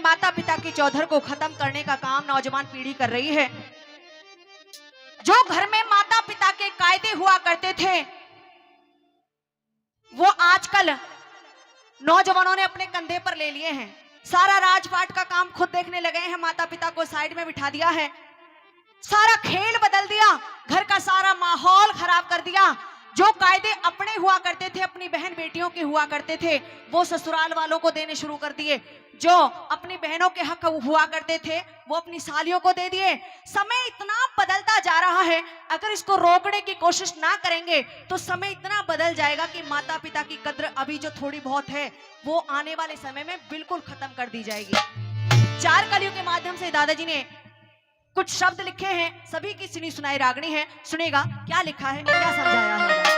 माता पिता की चौधर को खत्म करने का काम नौजवान पीढ़ी कर रही है। जो घर में माता पिता के कायदे हुआ करते थे वो आजकल नौजवानों ने अपने कंधे पर ले लिए हैं। सारा राजपाट का काम खुद देखने लगे हैं, माता पिता को साइड में बिठा दिया है, सारा खेल बदल दिया, घर का सारा माहौल खराब कर दिया। जो कायदे अपने हुआ करते थे, अपनी बहन बेटियों के हुआ करते थे, वो ससुराल वालों को देने शुरू कर दिए। जो अपनी बहनों के हक हुआ करते थे वो अपनी सालियों को दे दिए। समय इतना बदलता जा रहा है, अगर इसको रोकने की कोशिश ना करेंगे तो समय इतना बदल जाएगा कि माता पिता की कद्र अभी जो थोड़ी बहुत है वो आने वाले समय में बिल्कुल खत्म कर दी जाएगी। चार कलियों के माध्यम से दादाजी ने कुछ शब्द लिखे हैं, सभी की सुनी सुनाई रागनी है। सुनेगा क्या लिखा है, क्या समझाया है।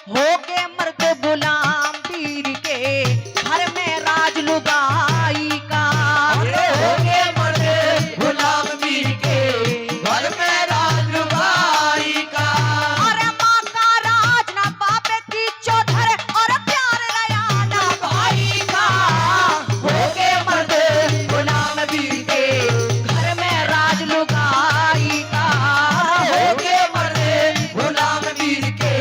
हो के मर्द गुलाम पीर के घर में राज लुगाई का। हो के मर्द गुलाम पीर के घर में राज लुगाई का। अरे माँ का राज ना बाप की चौधर और प्यार रया ना भाई का। हो के मर्द गुलाम पीर के घर में राज लुगाई का। हो के मर्द गुलाम पीर के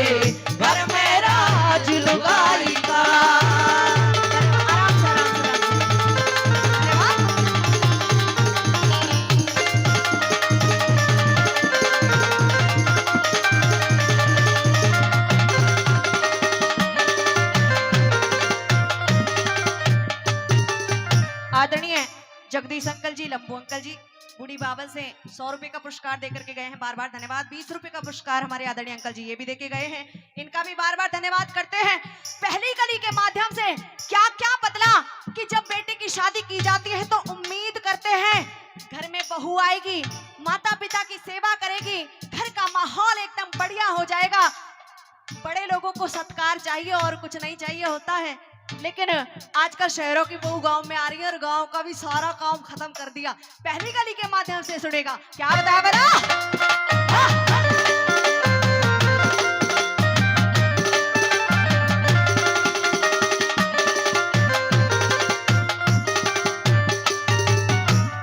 घर में राज लुगाई का। आराम से आराम से आदरणीय जगदीश अंकल जी, लंबू अंकल जी बूढ़ी बाबल से 100 रुपए का पुरस्कार देकर के गए हैं, बार बार धन्यवाद। 20 रुपए का पुरस्कार हमारे आदरणीय अंकल जी ये भी देके गए हैं, इनका भी बार बार धन्यवाद करते हैं। पहली कली के माध्यम से क्या क्या बदला कि जब बेटे की शादी की जाती है तो उम्मीद करते हैं घर में बहू आएगी, माता पिता की सेवा करेगी, घर का माहौल एकदम बढ़िया हो जाएगा। बड़े लोगों को सत्कार चाहिए और कुछ नहीं चाहिए होता है, लेकिन आजकल शहरों की बहू गांव में आ रही है और गांव का भी सारा काम खत्म कर दिया। पहली गली के माध्यम से सुनेगा क्या बताया बना।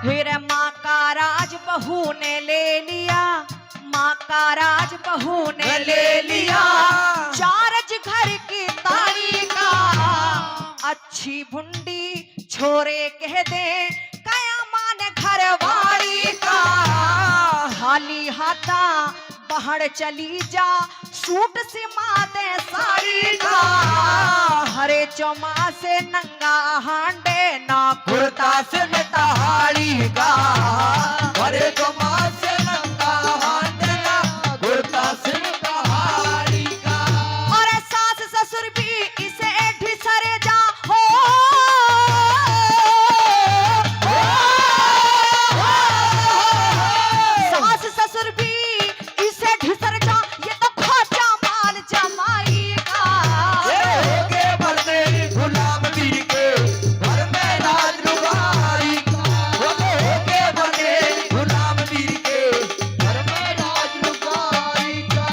फिर माँ का राज बहू ने ले लिया, माँ का राज बहू ने ले लिया। चारज घर की तारी का अच्छी भुंडी छोरे कह दे कया मान घर वाली का। खाली हाथा बाहर चली जा सूट से माते साड़ी का। हरे चौमा से नंगा हांडे ना कुर्ता से नहाड़ी का। हरे कमा से नंगा हांडना कुर्ता से नहाड़ी का। और सास ससुर भी इसे ढिसरे जा हो। सास ससुर भी इसे ढिसर जा, ये तो खोजा माल जमाई का। हो के मर्द गुलाम पीर के घर में राज लुगाई का। हो के मर्द गुलाम पीर के घर में राज लुगाई का।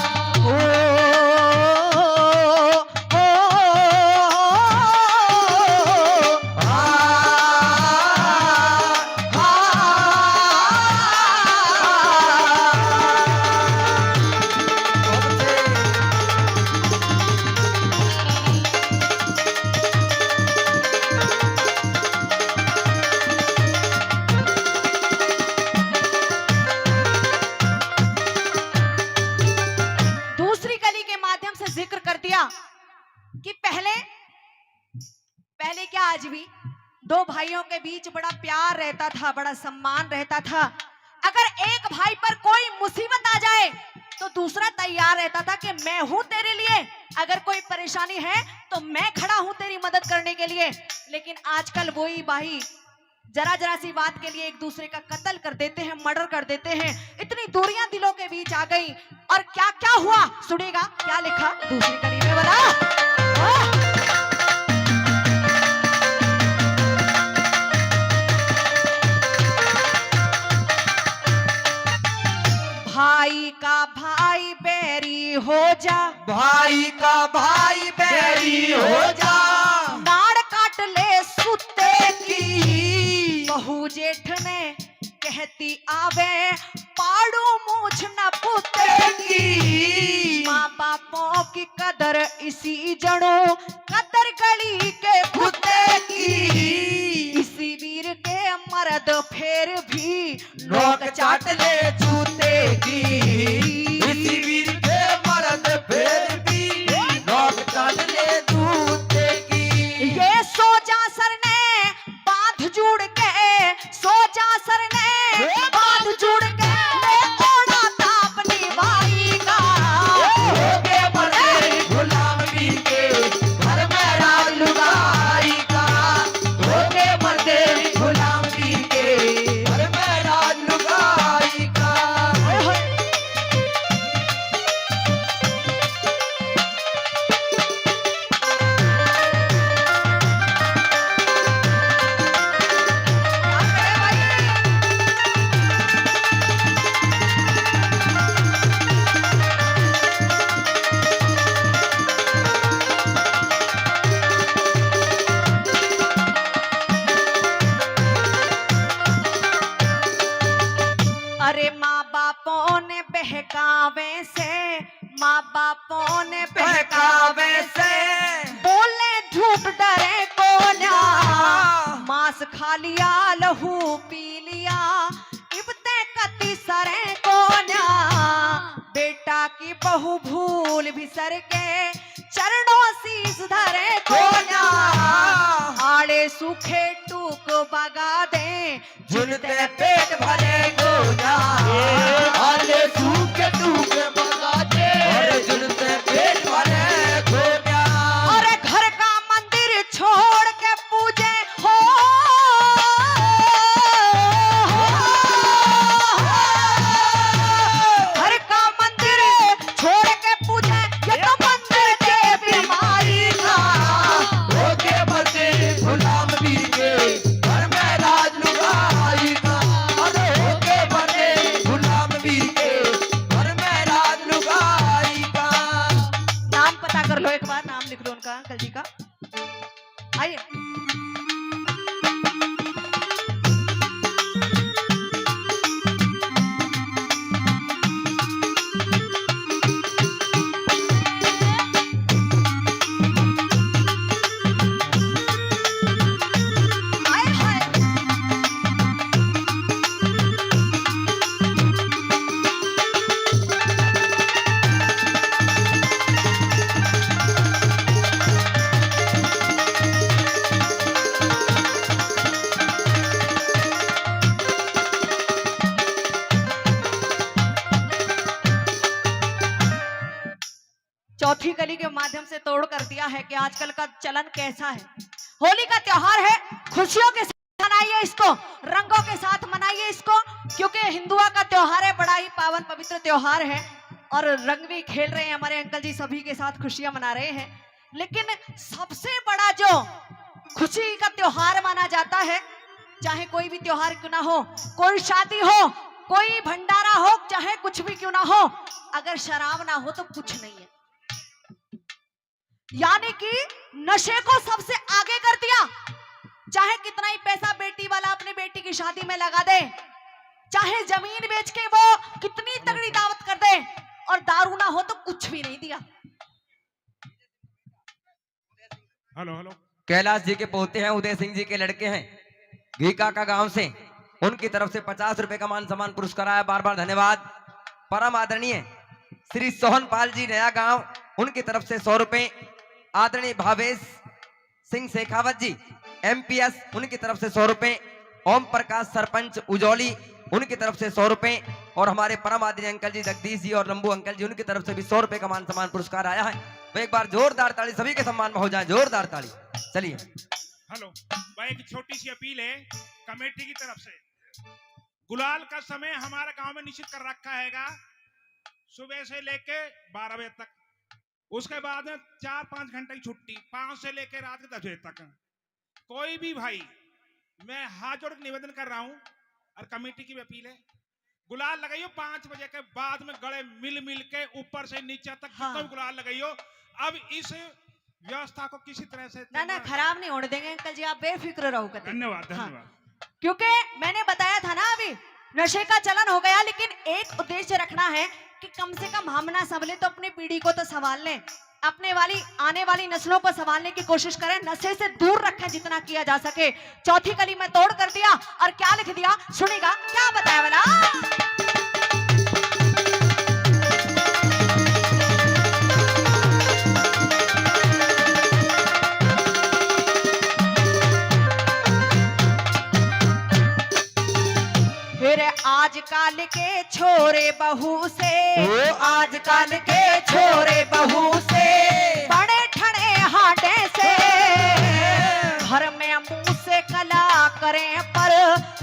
दूसरी कली के माध्यम से जिक्र कर दिया कि पहले क्या आज भी दो भाइयों के बीच बड़ा प्यार रहता था, बड़ा सम्मान रहता था। अगर एक भाई पर कोई मुसीबत आ जाए तो दूसरा तैयार रहता था कि मैं हूं तेरे लिए, अगर कोई परेशानी है तो मैं खड़ा हूं तेरी मदद करने के लिए। लेकिन आजकल वही भाई जरा जरा सी बात के लिए एक दूसरे का कत्ल कर देते हैं, मर्डर कर देते हैं। इतनी दूरियां दिलों के बीच आ गई। और क्या क्या हुआ सुनेगा, क्या लिखा दूसरी कड़ी में वाला। भाई का भाई बैरी हो जा, भाई का भाई बैरी हो जा, नाड़ काट ले सुते की बहू जेठ ने कहती आवे पाड़ू मूछ न पुते की, माँ बापों की कदर इसी जड़ों, कदर गली के कुत्ते की, इसी वीर के मर्द फिर भी नोक चाट ले जूते की, इसी वीर के मर्द फिर भी नोक चाट ले जूते की। ये सोजा सर ने बांध जुड़ के, सोजा सर ने बांध जुड़ के ले ओढ़ा था अपनी भाई का। होके मरे गुलाम वीर के घर में राज लुगाई का, होके मरे गुलाम वीर के घर में राज लुगाई का। अरे माँ बापों ने बहकावे से, माँ बापों ने बहकावे से बोले झूठ डरे कोल्या, मांस खा लिया लहू पी लिया, इबते कति सरे कोल्या, बेटा की बहू भूल भी सर के चरणों शीस धरे कोल्या, आड़े सूखे टूक बगा दे झुलते पेट भरे गोया, आले सूखे टूक बगा दे और झुलते पेट भरे गोया। और घर का मंदिर छोड़ के पूजे हो, घर का मंदिर छोड़ के पूजे ये तो मंदिर के बीमारी का। होके मरते गुलाम वीर के घर में राज लुगाई का, अरे होके मरते गुलाम वीर के घर में राज लुगाई का। नाम पता कर लो एक बार, नाम लिख लो उनका, अंकल जी का। आइए आए हाय। चौथी कली के माध्यम से तोड़ कर दिया है कि आजकल का चलन कैसा है। होली का त्योहार है, खुशियों के साथ मनाइए इसको, रंगों के साथ मनाइए इसको, क्योंकि हिंदुओं का त्योहार है, बड़ा ही पावन पवित्र त्योहार है। और रंग भी खेल रहे हैं हमारे अंकल जी, सभी के साथ खुशियां मना रहे हैं। लेकिन सबसे बड़ा जो खुशी का त्योहार माना जाता है, चाहे कोई भी त्योहार क्यों ना हो, कोई शादी हो, कोई भंडारा हो, चाहे कुछ भी क्यों ना हो, अगर शराब ना हो तो कुछ नहीं है। यानी कि नशे को सबसे आगे कर दिया। चाहे कितना ही पैसा बेटी वाला अपनी बेटी की शादी में लगा दे, चाहे जमीन बेच के वो कितनी तगड़ी दावत कर दे, और दारू ना हो तो कुछ भी नहीं दिया। हेलो हेलो कैलाश जी के पोते हैं, उदय सिंह जी के लड़के हैं, घीका का गांव से, उनकी तरफ से 50 रुपए का मान सम्मान पुरस्कार आया, बार बार धन्यवाद। परम आदरणीय श्री सोहन पाल जी नया गांव, उनकी तरफ से 100 रुपए। आदरणीय भावेश सिंह शेखावत जी एमपीएस, उनकी तरफ से 100 रुपए। ओम प्रकाश सरपंच उजौली, उनकी तरफ से 100 रुपए और हमारे परम आदरणीय अंकल जी जगदीश जी और लंबू अंकल जी उनकी तरफ से भी 100 रुपए का मान सम्मान पुरस्कार आया है। तो एक बार जोरदार ताली सभी के सम्मान में हो जाए, जोरदार ताली। चलिए हेलो भाई, एक छोटी सी अपील है कमेटी की तरफ से। गुलाल का समय हमारे गांव में निश्चित कर रखा हैगा, सुबह से लेके 12 बजे तक, उसके बाद में 4-5 घंटे की छुट्टी, 5 से लेके रात के 10 बजे तक। कोई भी भाई, मैं हाथ जोड़ के निवेदन कर रहा हूं और कमेटी की भी अपील है, गुलाल लगाइयो 5 बजे के बाद में, गले मिल मिल के ऊपर से नीचे तक हाँ। जितना भी गुलाल लगाइयो। अब इस व्यवस्था को किसी तरह से ना खराब नहीं होने देंगे अंकल जी, आप बेफिक्र रहो। कतई। धन्यवाद हाँ। धन्यवाद। क्योंकि मैंने बताया था ना अभी, नशे का चलन हो गया, लेकिन एक उद्देश्य रखना है कि कम से कम हम ना संभले तो अपनी पीढ़ी को तो संभाल लें, अपने आने वाली नस्लों को संभालने की कोशिश करें, नशे से दूर रखें जितना किया जा सके। चौथी कली में तोड़ कर दिया और क्या लिख दिया, सुनेगा क्या बताया वाला। फिर आजकल के छोरे बहू से, ओ आजकल के छोरे बहू से, बड़े ठणे हाडे से, घर में मुंह से कला करें पर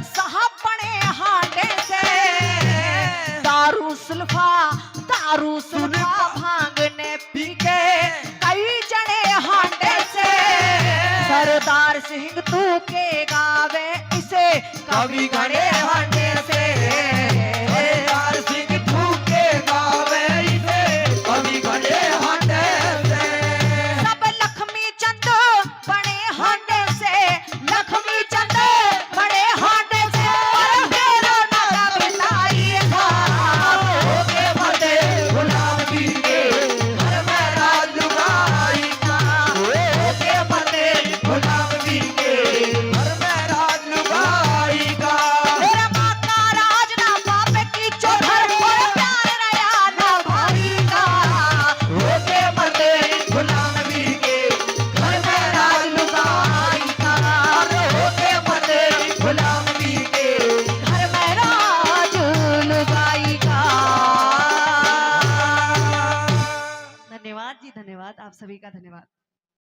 साहब बड़े हाडे से, दारू सुल्फा भांगने पी के कई जने हाडे से, सरदार सिंह तू के गावे इसे कवि गणे हाडे से, सरदार सिंह ठूके गावे इसे कवि गणे हाडे से, सब लक्ष्मी चंद बड़े हाडे से, लक्ष्मी चंद बड़े हाडे से, और मेरो नागा बिताई था, होके फते गुलाम जी के घर में राज लुगाई का, होके फते गुलाम जी के घर में राज लुगाई का, मेरा माँ का राज ना बाप की चौधर, और प्यार रया ना भाई का, होके फते गुलाम जी के घर में राज लुगाई का, होके फते गुलाम जी के घर में राज लुगाई का। धन्यवाद जी, धन्यवाद, आप सभी का धन्यवाद।